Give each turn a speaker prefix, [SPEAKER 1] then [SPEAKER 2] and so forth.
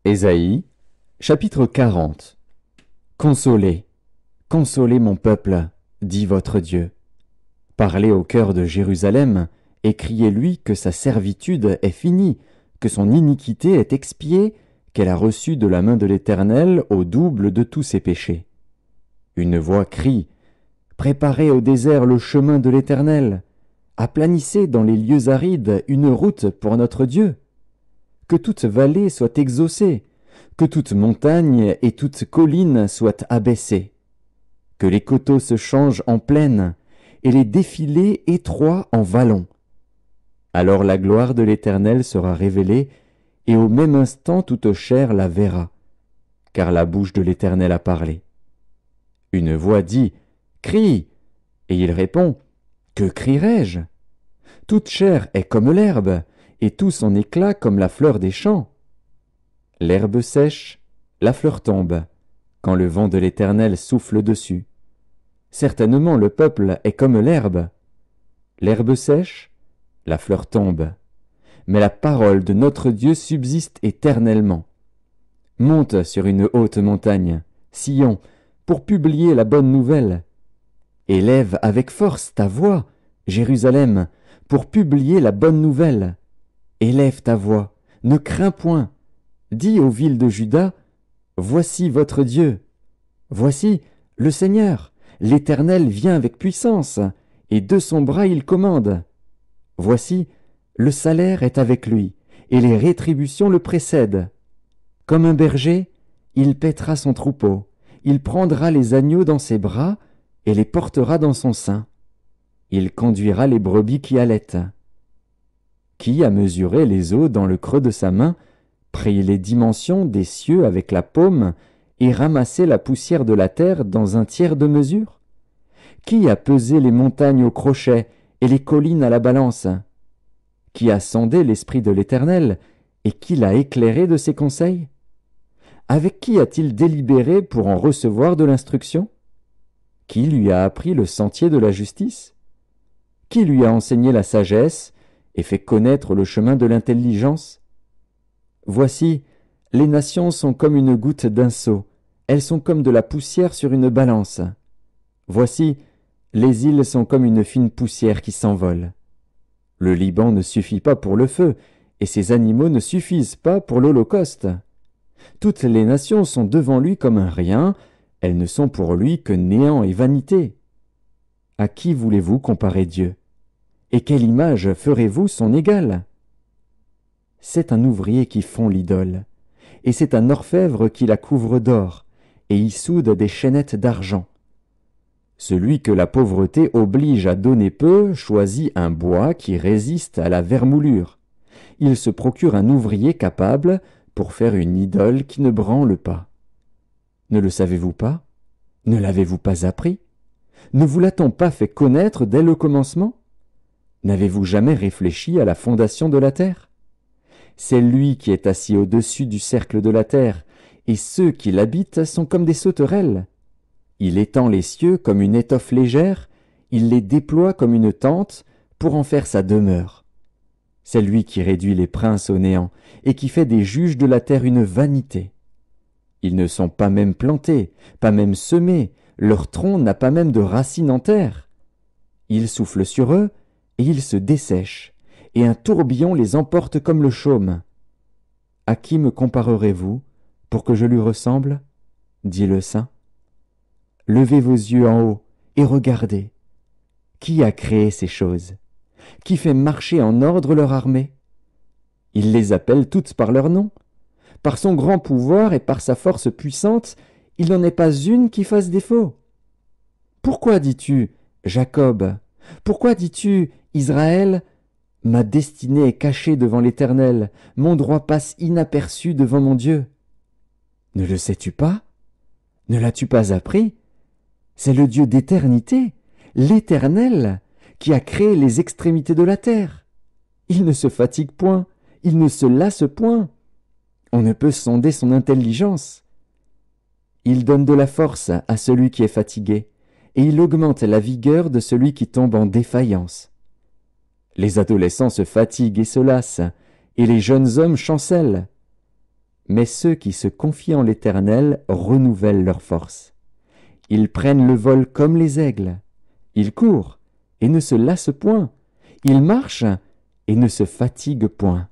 [SPEAKER 1] Ésaïe, chapitre 40. Consolez, consolez mon peuple, dit votre Dieu. Parlez au cœur de Jérusalem, et criez-lui que sa servitude est finie, que son iniquité est expiée, qu'elle a reçu de la main de l'Éternel au double de tous ses péchés. Une voix crie, « Préparez au désert le chemin de l'Éternel, aplanissez dans les lieux arides une route pour notre Dieu. Que toute vallée soit exaucée, que toute montagne et toute colline soient abaissées, que les coteaux se changent en plaine et les défilés étroits en vallons. Alors la gloire de l'Éternel sera révélée, et au même instant toute chair la verra, car la bouche de l'Éternel a parlé. Une voix dit, « Crie !» Et il répond, « Que crierai-je » Toute chair est comme l'herbe, et tout son éclat comme la fleur des champs. L'herbe sèche, la fleur tombe, quand le vent de l'Éternel souffle dessus. Certainement le peuple est comme l'herbe. L'herbe sèche, la fleur tombe, mais la parole de notre Dieu subsiste éternellement. Monte sur une haute montagne, Sion, pour publier la bonne nouvelle. Élève avec force ta voix, Jérusalem, pour publier la bonne nouvelle. Élève ta voix, ne crains point. Dis aux villes de Juda, voici votre Dieu. Voici le Seigneur, l'Éternel vient avec puissance, et de son bras il commande. Voici, le salaire est avec lui, et les rétributions le précèdent. Comme un berger, il paîtra son troupeau, il prendra les agneaux dans ses bras, et les portera dans son sein. Il conduira les brebis qui allaitent. Qui a mesuré les eaux dans le creux de sa main, pris les dimensions des cieux avec la paume, et ramassé la poussière de la terre dans un tiers de mesure? Qui a pesé les montagnes au crochet et les collines à la balance? Qui a sondé l'esprit de l'Éternel, et qui l'a éclairé de ses conseils? Avec qui a-t-il délibéré pour en recevoir de l'instruction? Qui lui a appris le sentier de la justice? Qui lui a enseigné la sagesse et fait connaître le chemin de l'intelligence? Voici, les nations sont comme une goutte d'un seau, elles sont comme de la poussière sur une balance. Voici, les îles sont comme une fine poussière qui s'envole. Le Liban ne suffit pas pour le feu, et ses animaux ne suffisent pas pour l'holocauste. Toutes les nations sont devant lui comme un rien, elles ne sont pour lui que néant et vanité. À qui voulez-vous comparer Dieu? Et quelle image ferez-vous son égal? C'est un ouvrier qui fond l'idole, et c'est un orfèvre qui la couvre d'or, et y soude des chaînettes d'argent. Celui que la pauvreté oblige à donner peu choisit un bois qui résiste à la vermoulure. Il se procure un ouvrier capable pour faire une idole qui ne branle pas. Ne le savez-vous pas? Ne l'avez-vous pas appris? Ne vous l'a-t-on pas fait connaître dès le commencement? N'avez-vous jamais réfléchi à la fondation de la terre? C'est lui qui est assis au-dessus du cercle de la terre, et ceux qui l'habitent sont comme des sauterelles. Il étend les cieux comme une étoffe légère, il les déploie comme une tente pour en faire sa demeure. C'est lui qui réduit les princes au néant et qui fait des juges de la terre une vanité. Ils ne sont pas même plantés, pas même semés, leur tronc n'a pas même de racines en terre. Il souffle sur eux et ils se dessèchent, et un tourbillon les emporte comme le chaume. À qui me comparerez-vous pour que je lui ressemble? Dit le Saint. Levez vos yeux en haut et regardez. Qui a créé ces choses? Qui fait marcher en ordre leur armée? Il les appelle toutes par leur nom. Par son grand pouvoir et par sa force puissante, il n'en est pas une qui fasse défaut. Pourquoi dis-tu, Jacob? Pourquoi dis-tu, Israël? Ma destinée est cachée devant l'Éternel, mon droit passe inaperçu devant mon Dieu. Ne le sais-tu pas? Ne l'as-tu pas appris? C'est le Dieu d'éternité, l'Éternel, qui a créé les extrémités de la terre. Il ne se fatigue point, il ne se lasse point. On ne peut sonder son intelligence. Il donne de la force à celui qui est fatigué, et il augmente la vigueur de celui qui tombe en défaillance. Les adolescents se fatiguent et se lassent, et les jeunes hommes chancellent. mais ceux qui se confient en l'Éternel renouvellent leur force. Ils prennent le vol comme les aigles. Ils courent et ne se lassent point. Ils marchent et ne se fatiguent point.